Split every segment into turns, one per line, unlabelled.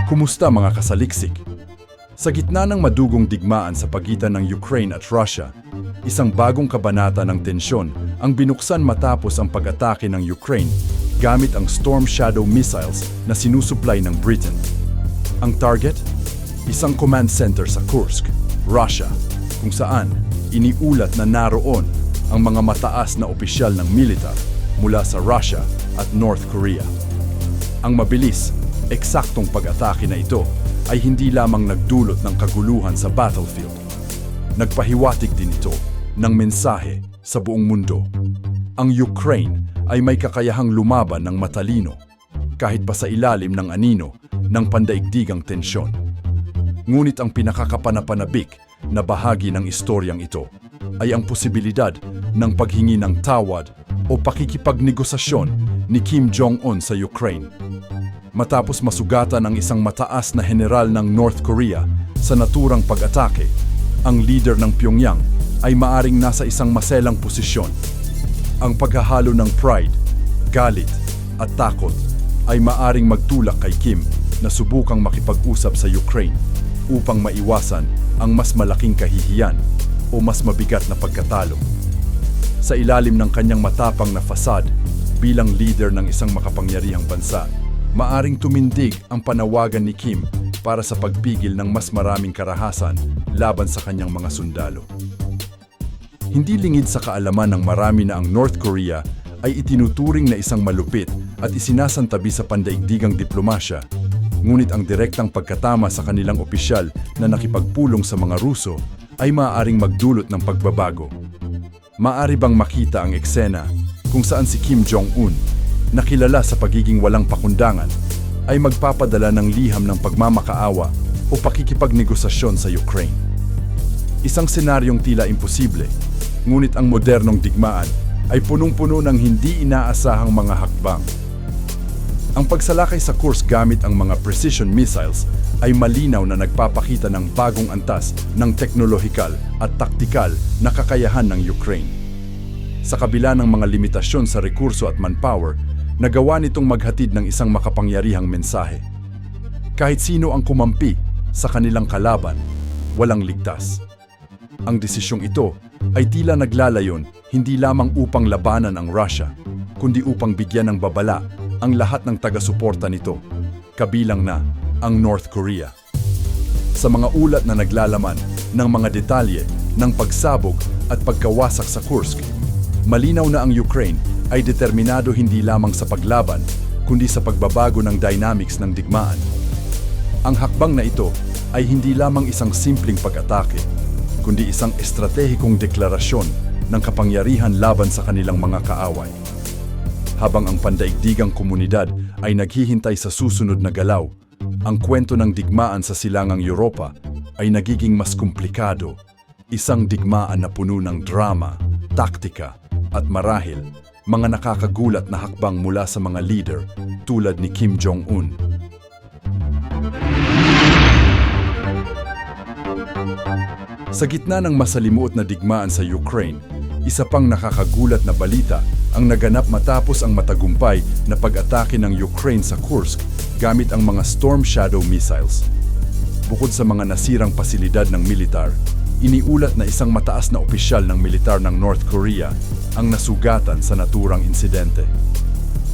Kumusta mga kasaliksik? Sa gitna ng madugong digmaan sa pagitan ng Ukraine at Russia, isang bagong kabanata ng tensyon ang binuksan matapos ang pag-atake ng Ukraine gamit ang Storm Shadow missiles na sinusupply ng Britain. Ang target? Isang command center sa Kursk, Russia, kung saan iniulat na naroon ang mga mataas na opisyal ng militar mula sa Russia at North Korea. Ang mabilis, eksaktong pag-atake na ito ay hindi lamang nagdulot ng kaguluhan sa battlefield. Nagpahiwatig din ito ng mensahe sa buong mundo. Ang Ukraine ay may kakayahang lumaban ng matalino kahit pa sa ilalim ng anino ng pandaigdigang tensyon. Ngunit ang pinakakapanapanabik na bahagi ng istoryang ito ay ang posibilidad ng paghingi ng tawad o pakikipagnegosasyon ni Kim Jong-un sa Ukraine. Matapos masugatan ang isang mataas na general ng North Korea sa naturang pag-atake, ang leader ng Pyongyang ay maaring nasa isang maselang posisyon. Ang paghahalo ng pride, galit at takot ay maaring magtulak kay Kim na subukang makipag-usap sa Ukraine upang maiwasan ang mas malaking kahihiyan o mas mabigat na pagkatalo. Sa ilalim ng kanyang matapang na fasad bilang leader ng isang makapangyarihang bansa, maaring tumindig ang panawagan ni Kim para sa pagpigil ng mas maraming karahasan laban sa kanyang mga sundalo. Hindi lingid sa kaalaman ng marami na ang North Korea ay itinuturing na isang malupit at isinasantabi sa pandaigdigang diplomasya, ngunit ang direktang pagkatama sa kanilang opisyal na nakipagpulong sa mga Ruso ay maaaring magdulot ng pagbabago. Maaari bang makita ang eksena kung saan si Kim Jong-un, na kilala sa pagiging walang pakundangan, ay magpapadala ng liham ng pagmamakaawa o pakikipagnegosasyon sa Ukraine. Isang senaryong tila imposible, ngunit ang modernong digmaan ay punong-puno ng hindi inaasahang mga hakbang. Ang pagsalakay sa Kursk gamit ang mga precision missiles ay malinaw na nagpapakita ng bagong antas ng teknolohikal at taktikal na kakayahan ng Ukraine. Sa kabila ng mga limitasyon sa rekurso at manpower, nagawa nitong maghatid ng isang makapangyarihang mensahe. Kahit sino ang kumampi sa kanilang kalaban, walang ligtas. Ang desisyong ito ay tila naglalayon hindi lamang upang labanan ang Russia, kundi upang bigyan ng babala ang lahat ng taga-suporta nito, kabilang na ang North Korea. Sa mga ulat na naglalaman ng mga detalye ng pagsabog at pagkawasak sa Kursk, malinaw na ang Ukraine ay determinado hindi lamang sa paglaban, kundi sa pagbabago ng dynamics ng digmaan. Ang hakbang na ito ay hindi lamang isang simpleng pag-atake, kundi isang estratehikong deklarasyon ng kapangyarihan laban sa kanilang mga kaaway. Habang ang pandaigdigang komunidad ay naghihintay sa susunod na galaw, ang kwento ng digmaan sa silangang Europa ay nagiging mas komplikado, isang digmaan na puno ng drama, taktika at marahil mga nakakagulat na hakbang mula sa mga leader tulad ni Kim Jong-un. Sa gitna ng masalimuot na digmaan sa Ukraine, isa pang nakakagulat na balita ang naganap matapos ang matagumpay na pag-atake ng Ukraine sa Kursk gamit ang mga Storm Shadow missiles. Bukod sa mga nasirang pasilidad ng militar, iniulat na isang mataas na opisyal ng militar ng North Korea ang nasugatan sa naturang insidente.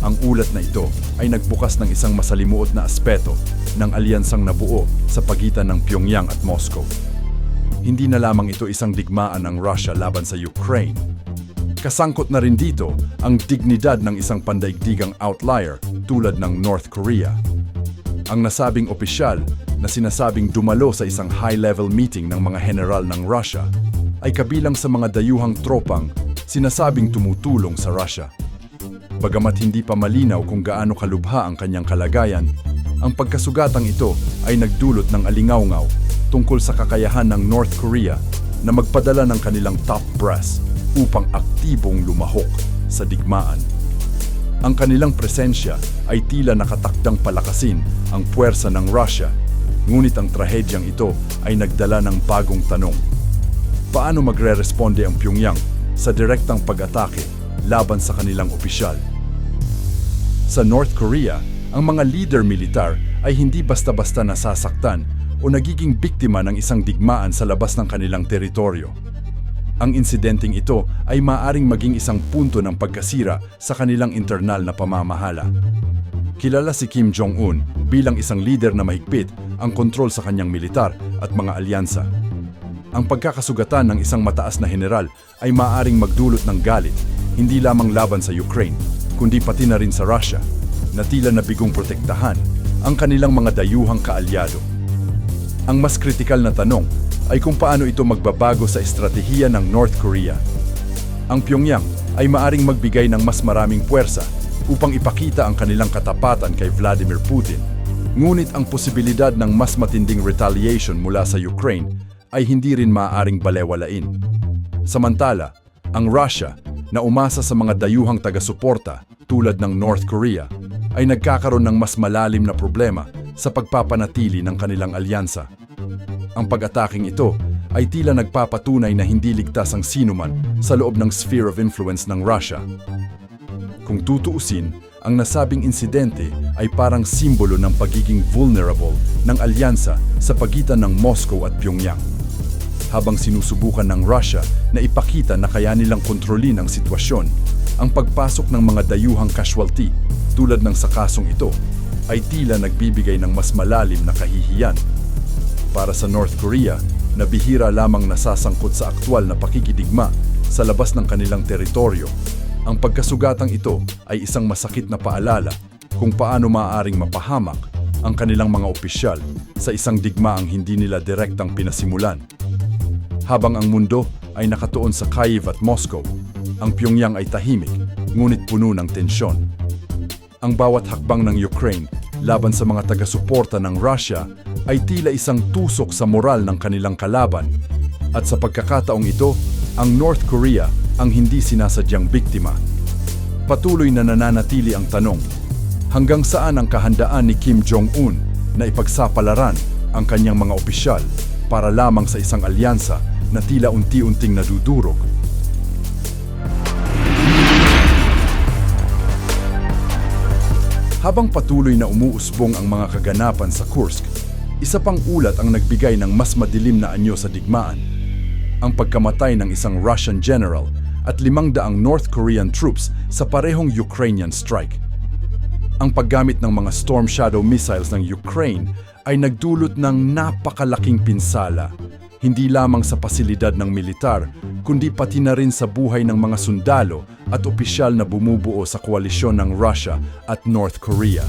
Ang ulat na ito ay nagbukas ng isang masalimuot na aspeto ng alyansang nabuo sa pagitan ng Pyongyang at Moscow. Hindi na lamang ito isang digmaan ng Russia laban sa Ukraine. Kasangkot na rin dito ang dignidad ng isang pandaigdigang outlier tulad ng North Korea. Ang nasabing opisyal na sinasabing dumalo sa isang high-level meeting ng mga general ng Russia ay kabilang sa mga dayuhang tropang sinasabing tumutulong sa Russia. Bagamat hindi pa malinaw kung gaano kalubha ang kanyang kalagayan, ang pagkasugatang ito ay nagdulot ng alingawngaw tungkol sa kakayahan ng North Korea na magpadala ng kanilang top brass upang aktibong lumahok sa digmaan. Ang kanilang presensya ay tila nakatakdang palakasin ang puwersa ng Russia, ngunit ang trahedyang ito ay nagdala ng bagong tanong. Paano magre-responde ang Pyongyang sa direktang pag-atake laban sa kanilang opisyal? Sa North Korea, ang mga leader militar ay hindi basta-basta nasasaktan o nagiging biktima ng isang digmaan sa labas ng kanilang teritoryo. Ang insidenteng ito ay maaaring maging isang punto ng pagkasira sa kanilang internal na pamamahala. Kilala si Kim Jong-un bilang isang leader na mahigpit ang kontrol sa kanyang militar at mga alyansa. Ang pagkakasugatan ng isang mataas na general ay maaaring magdulot ng galit, hindi lamang laban sa Ukraine, kundi pati na rin sa Russia, na tila nabigong protektahan ang kanilang mga dayuhang kaalyado. Ang mas kritikal na tanong ay kung paano ito magbabago sa estratehiya ng North Korea. Ang Pyongyang ay maaring magbigay ng mas maraming puwersa upang ipakita ang kanilang katapatan kay Vladimir Putin. Ngunit ang posibilidad ng mas matinding retaliation mula sa Ukraine ay hindi rin maaaring balewalain. Samantala, ang Russia na umasa sa mga dayuhang taga-suporta tulad ng North Korea ay nagkakaroon ng mas malalim na problema sa pagpapanatili ng kanilang alyansa. Ang pag-ataking ito ay tila nagpapatunay na hindi ligtas ang sinuman sa loob ng sphere of influence ng Russia. Kung tutuusin, ang nasabing insidente ay parang simbolo ng pagiging vulnerable ng alyansa sa pagitan ng Moscow at Pyongyang. Habang sinusubukan ng Russia na ipakita na kaya nilang kontrolin ang sitwasyon, ang pagpasok ng mga dayuhang casualty tulad ng sa kasong ito ay tila nagbibigay ng mas malalim na kahihiyan. Para sa North Korea, na bihira lamang nasasangkot sa aktwal na pakikidigma sa labas ng kanilang teritoryo, ang pagkasugatang ito ay isang masakit na paalala kung paano maaaring mapahamak ang kanilang mga opisyal sa isang digmaang hindi nila direktang pinasimulan. Habang ang mundo ay nakatuon sa Kyiv at Moscow, ang Pyongyang ay tahimik, ngunit puno ng tensyon. Ang bawat hakbang ng Ukraine laban sa mga taga-suporta ng Russia ay tila isang tusok sa moral ng kanilang kalaban. At sa pagkakataong ito, ang North Korea ang hindi sinasadyang biktima. Patuloy na nananatili ang tanong, hanggang saan ang kahandaan ni Kim Jong-un na ipagsapalaran ang kanyang mga opisyal para lamang sa isang alyansa na tila unti-unting nadudurog? Habang patuloy na umuusbong ang mga kaganapan sa Kursk, isa pang ulat ang nagbigay ng mas madilim na anyo sa digmaan. Ang pagkamatay ng isang Russian general at 500 North Korean troops sa parehong Ukrainian strike. Ang paggamit ng mga Storm Shadow missiles ng Ukraine ay nagdulot ng napakalaking pinsala, hindi lamang sa pasilidad ng militar, kundi pati na rin sa buhay ng mga sundalo at opisyal na bumubuo sa koalisyon ng Russia at North Korea.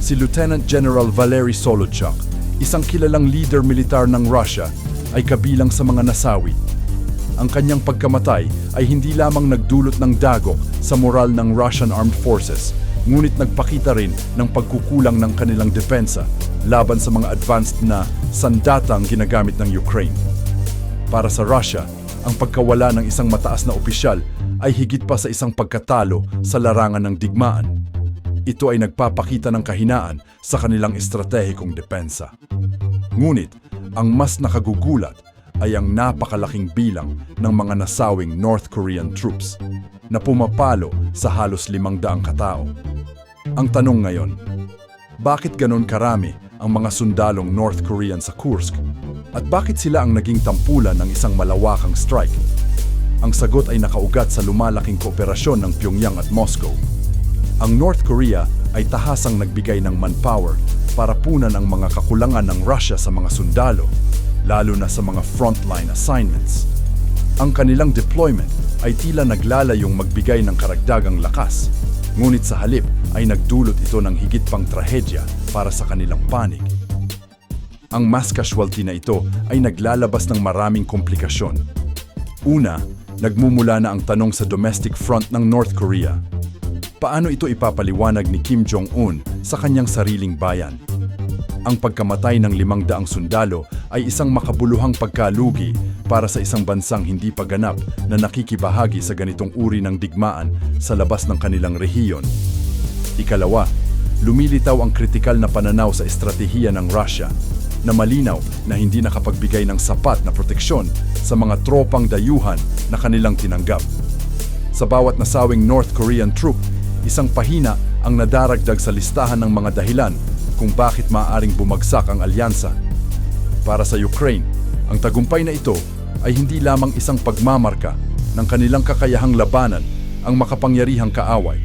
Si Lieutenant General Valery Solochuk, isang kilalang leader militar ng Russia, ay kabilang sa mga nasawi. Ang kanyang pagkamatay ay hindi lamang nagdulot ng dagok sa moral ng Russian Armed Forces, ngunit nagpakita rin ng pagkukulang ng kanilang depensa laban sa mga advanced na sandatang ginagamit ng Ukraine. Para sa Russia, ang pagkawala ng isang mataas na opisyal ay higit pa sa isang pagkatalo sa larangan ng digmaan. Ito ay nagpapakita ng kahinaan sa kanilang estratehikong depensa. Ngunit, ang mas nakagugulat ay ang napakalaking bilang ng mga nasawing North Korean troops na pumapalo sa halos 500 katao. Ang tanong ngayon, bakit ganon karami ang mga sundalong North Korean sa Kursk? At bakit sila ang naging tampulan ng isang malawakang strike? Ang sagot ay nakaugat sa lumalaking kooperasyon ng Pyongyang at Moscow. Ang North Korea ay tahasang nagbigay ng manpower para punan ang mga kakulangan ng Russia sa mga sundalo, lalo na sa mga frontline assignments. Ang kanilang deployment ay tila naglalayong magbigay ng karagdagang lakas, ngunit sa halip ay nagdulot ito ng higit pang trahedya para sa kanilang panig. Ang mass casualty na ito ay naglalabas ng maraming komplikasyon. Una, nagmumula na ang tanong sa domestic front ng North Korea. Paano ito ipapaliwanag ni Kim Jong-un sa kanyang sariling bayan? Ang pagkamatay ng 500 sundalo ay isang makabuluhang pagkalugi para sa isang bansang hindi pa ganap na nakikibahagi sa ganitong uri ng digmaan sa labas ng kanilang rehiyon. Ikalawa, lumilitaw ang kritikal na pananaw sa estratehiya ng Russia na malinaw na hindi nakapagbigay ng sapat na proteksyon sa mga tropang dayuhan na kanilang tinanggap. Sa bawat nasawing North Korean troop, isang pahina ang nadaragdag sa listahan ng mga dahilan kung bakit maaaring bumagsak ang alyansa. Para sa Ukraine, ang tagumpay na ito ay hindi lamang isang pagmamarka ng kanilang kakayahang labanan ang makapangyarihang kaaway.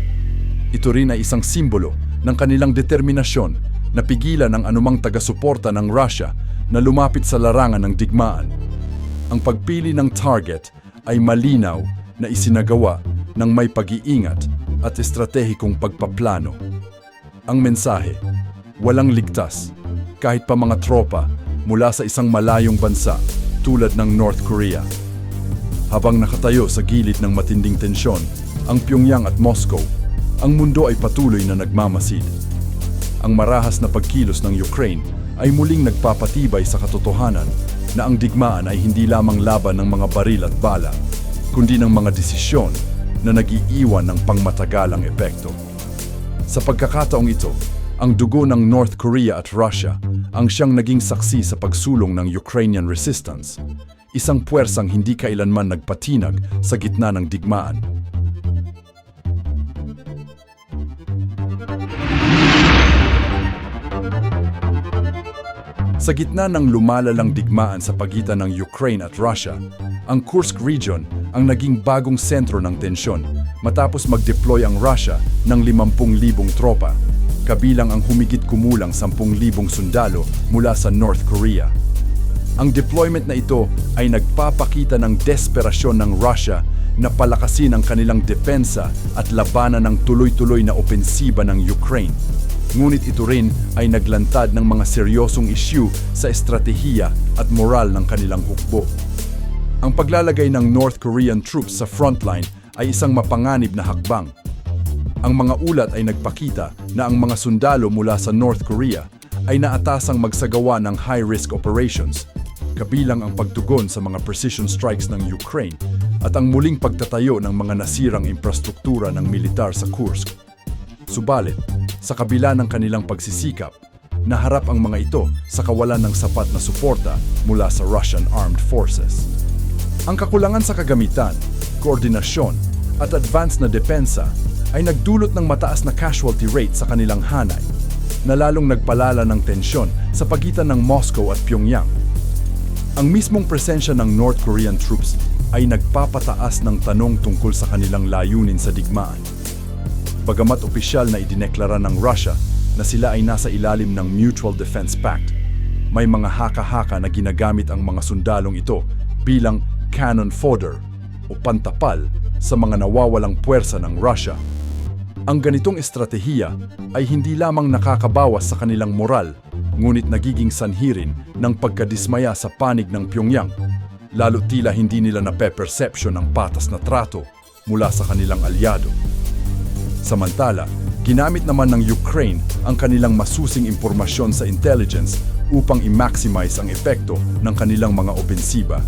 Ito rin ay isang simbolo ng kanilang determinasyon na pigilan ang anumang taga-suporta ng Russia na lumapit sa larangan ng digmaan. Ang pagpili ng target ay malinaw na isinagawa ng may pag-iingat at estratehikong pagpaplano. Ang mensahe, walang ligtas, kahit pa mga tropa mula sa isang malayong bansa tulad ng North Korea. Habang nakatayo sa gilid ng matinding tensyon, ang Pyongyang at Moscow, ang mundo ay patuloy na nagmamasid. Ang marahas na pagkilos ng Ukraine ay muling nagpapatibay sa katotohanan na ang digmaan ay hindi lamang laban ng mga baril at bala, kundi ng mga desisyon na nag-iiwan ng pangmatagalang epekto. Sa pagkakataong ito, ang dugo ng North Korea at Russia ang siyang naging saksi sa pagsulong ng Ukrainian resistance, isang puwersang hindi kailanman nagpatinag sa gitna ng digmaan. Sa gitna ng lumalalang digmaan sa pagitan ng Ukraine at Russia, ang Kursk region ang naging bagong sentro ng tensyon matapos mag-deploy ang Russia ng 50,000 tropa, kabilang ang humigit kumulang 10,000 sundalo mula sa North Korea. Ang deployment na ito ay nagpapakita ng desperasyon ng Russia na palakasin ang kanilang depensa at labanan ng tuloy-tuloy na opensiba ng Ukraine. Ngunit ito rin ay naglantad ng mga seryosong issue sa estratehiya at moral ng kanilang hukbo. Ang paglalagay ng North Korean troops sa frontline ay isang mapanganib na hakbang. Ang mga ulat ay nagpakita na ang mga sundalo mula sa North Korea ay naatasang magsagawa ng high-risk operations, kabilang ang pagtugon sa mga precision strikes ng Ukraine at ang muling pagtatayo ng mga nasirang infrastruktura ng militar sa Kursk. Subalit, sa kabila ng kanilang pagsisikap, naharap ang mga ito sa kawalan ng sapat na suporta mula sa Russian Armed Forces. Ang kakulangan sa kagamitan, koordinasyon at advanced na depensa ay nagdulot ng mataas na casualty rate sa kanilang hanay, na lalong nagpalala ng tensyon sa pagitan ng Moscow at Pyongyang. Ang mismong presensya ng North Korean troops ay nagpapataas ng tanong tungkol sa kanilang layunin sa digmaan. Bagamat opisyal na idineklara ng Russia na sila ay nasa ilalim ng Mutual Defense Pact, may mga haka-haka na ginagamit ang mga sundalong ito bilang cannon fodder o pantapal sa mga nawawalang puwersa ng Russia. Ang ganitong estratehiya ay hindi lamang nakakabawas sa kanilang moral, ngunit nagiging sanhi rin ng pagkadismaya sa panig ng Pyongyang, lalo tila hindi nila nape-perception ng patas na trato mula sa kanilang alyado. Samantala, ginamit naman ng Ukraine ang kanilang masusing impormasyon sa intelligence upang i-maximize ang epekto ng kanilang mga opensiba.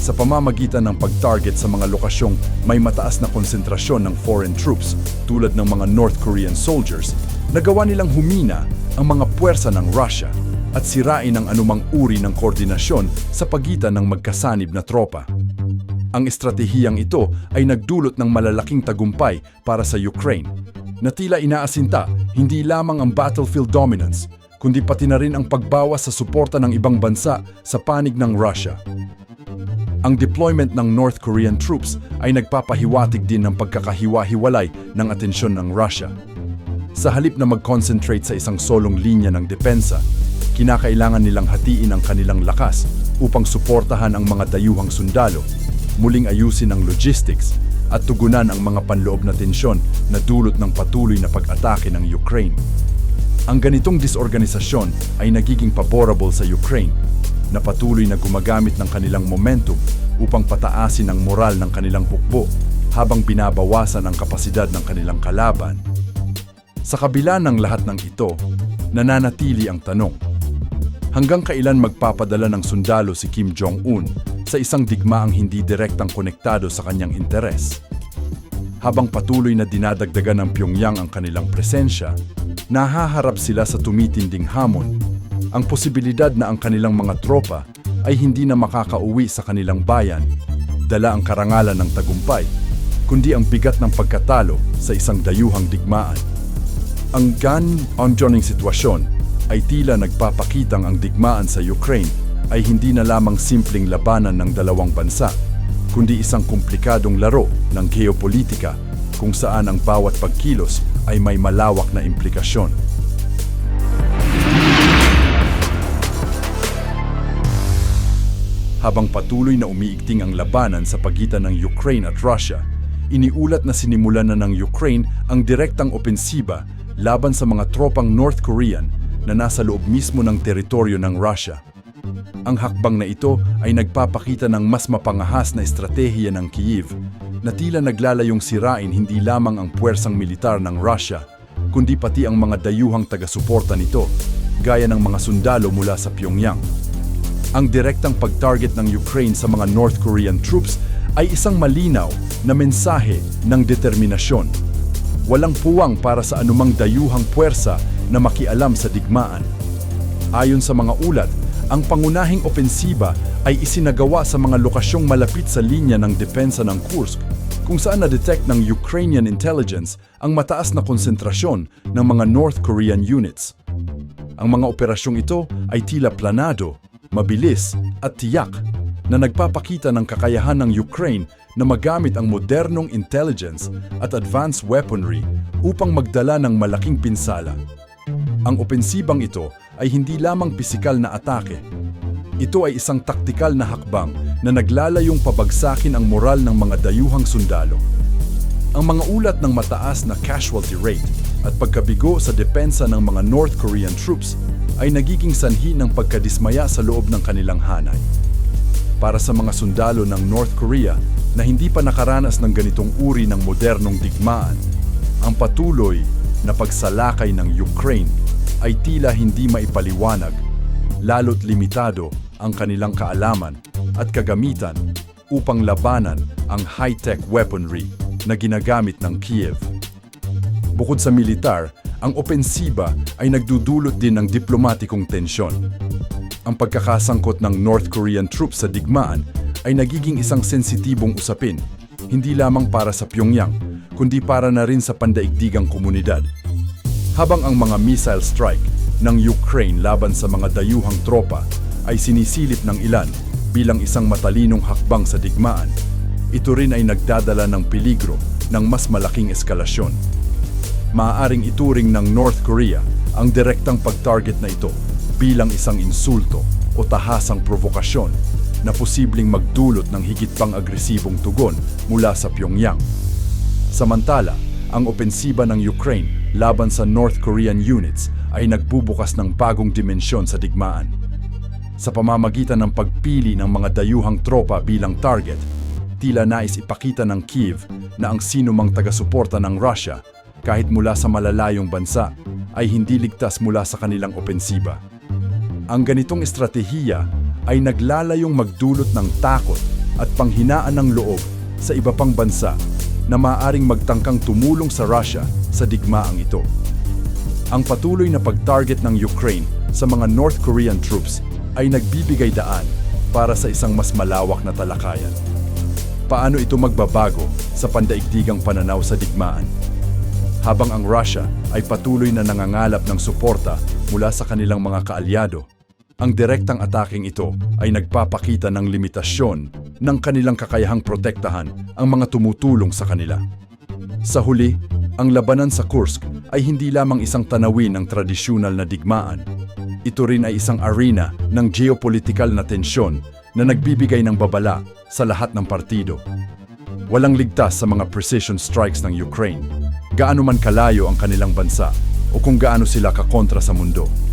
Sa pamamagitan ng pag-target sa mga lokasyong may mataas na konsentrasyon ng foreign troops tulad ng mga North Korean soldiers, nagawa nilang humina ang mga puwersa ng Russia at sirain ang anumang uri ng koordinasyon sa pagitan ng magkasanib na tropa. Ang estratehiyang ito ay nagdulot ng malalaking tagumpay para sa Ukraine, na tila inaasinta hindi lamang ang battlefield dominance, kundi pati na rin ang pagbawas sa suporta ng ibang bansa sa panig ng Russia. Ang deployment ng North Korean troops ay nagpapahiwatig din ng pagkakahiwa-hiwalay ng atensyon ng Russia. Sa halip na mag-concentrate sa isang solong linya ng depensa, kinakailangan nilang hatiin ang kanilang lakas upang suportahan ang mga dayuhang sundalo, muling ayusin ang logistics at tugunan ang mga panloob na tensyon na dulot ng patuloy na pag-atake ng Ukraine. Ang ganitong disorganisasyon ay nagiging favorable sa Ukraine, na patuloy na gumagamit ng kanilang momentum upang pataasin ang moral ng kanilang hukbo habang binabawasan ang kapasidad ng kanilang kalaban. Sa kabila ng lahat ng ito, nananatili ang tanong: hanggang kailan magpapadala ng sundalo si Kim Jong-un sa isang digmaang hindi direktang konektado sa kanyang interes? Habang patuloy na dinadagdagan ng Pyongyang ang kanilang presensya, nahaharap sila sa tumitinding hamon, ang posibilidad na ang kanilang mga tropa ay hindi na makakauwi sa kanilang bayan, dala ang karangalan ng tagumpay, kundi ang bigat ng pagkatalo sa isang dayuhang digmaan. Ang ongoing sitwasyon ay tila nagpapakitang ang digmaan sa Ukraine ay hindi na lamang simpleng labanan ng dalawang bansa, kundi isang komplikadong laro ng geopolitika kung saan ang bawat pagkilos ay may malawak na implikasyon. Habang patuloy na umiigting ang labanan sa pagitan ng Ukraine at Russia, iniulat na sinimulan na ng Ukraine ang direktang opensiba laban sa mga tropang North Korean na nasa loob mismo ng teritoryo ng Russia. Ang hakbang na ito ay nagpapakita ng mas mapangahas na estratehiya ng Kyiv na tila naglalayong sirain hindi lamang ang puwersang militar ng Russia, kundi pati ang mga dayuhang taga-suporta nito, gaya ng mga sundalo mula sa Pyongyang. Ang direktang pag-target ng Ukraine sa mga North Korean troops ay isang malinaw na mensahe ng determinasyon. Walang puwang para sa anumang dayuhang puwersa na makialam sa digmaan. Ayon sa mga ulat, ang pangunahing opensiba ay isinagawa sa mga lokasyong malapit sa linya ng depensa ng Kursk, kung saan na-detect ng Ukrainian intelligence ang mataas na konsentrasyon ng mga North Korean units. Ang mga operasyong ito ay tila planado, mabilis at tiyak na nagpapakita ng kakayahan ng Ukraine na magamit ang modernong intelligence at advanced weaponry upang magdala ng malaking pinsala. Ang opensibang ito ay hindi lamang pisikal na atake. Ito ay isang taktikal na hakbang na naglalayong pabagsakin ang moral ng mga dayuhang sundalo. Ang mga ulat ng mataas na casualty rate at pagkabigo sa depensa ng mga North Korean troops ay nagiging sanhi ng pagkadismaya sa loob ng kanilang hanay. Para sa mga sundalo ng North Korea na hindi pa nakaranas ng ganitong uri ng modernong digmaan, ang patuloy na pagsalakay ng Ukraine ay tila hindi maipaliwanag, lalo't limitado ang kanilang kaalaman at kagamitan upang labanan ang high-tech weaponry na ginagamit ng Kyiv. Bukod sa militar, ang opensiba ay nagdudulot din ng diplomatikong tensyon. Ang pagkakasangkot ng North Korean troops sa digmaan ay nagiging isang sensitibong usapin, hindi lamang para sa Pyongyang, kundi para na rin sa pandaigdigang komunidad. Habang ang mga missile strike ng Ukraine laban sa mga dayuhang tropa ay sinisilip ng ilan bilang isang matalinong hakbang sa digmaan, ito rin ay nagdadala ng peligro ng mas malaking eskalasyon. Maaaring ituring ng North Korea ang direktang pag-target na ito bilang isang insulto o tahasang provokasyon na posibleng magdulot ng higit pang agresibong tugon mula sa Pyongyang. Samantala, ang opensiba ng Ukraine laban sa North Korean units ay nagbubukas ng bagong dimensyon sa digmaan. Sa pamamagitan ng pagpili ng mga dayuhang tropa bilang target, tila nais ipakita ng Kyiv na ang sinumang taga-suporta ng Russia, kahit mula sa malalayong bansa, ay hindi ligtas mula sa kanilang opensiba. Ang ganitong estratehiya ay naglalayong magdulot ng takot at panghinaan ng loob sa iba pang bansa na maaaring magtangkang tumulong sa Russia sa digmaang ito. Ang patuloy na pag-target ng Ukraine sa mga North Korean troops ay nagbibigay daan para sa isang mas malawak na talakayan. Paano ito magbabago sa pandaigdigang pananaw sa digmaan? Habang ang Russia ay patuloy na nangangalap ng suporta mula sa kanilang mga kaalyado, ang direktang ataking ito ay nagpapakita ng limitasyon ng kanilang kakayahang protektahan ang mga tumutulong sa kanila. Sa huli, ang labanan sa Kursk ay hindi lamang isang tanawin ng tradisyonal na digmaan. Ito rin ay isang arena ng geopolitikal na tensyon na nagbibigay ng babala sa lahat ng partido. Walang ligtas sa mga precision strikes ng Ukraine, gaano man kalayo ang kanilang bansa o kung gaano sila kakontra sa mundo.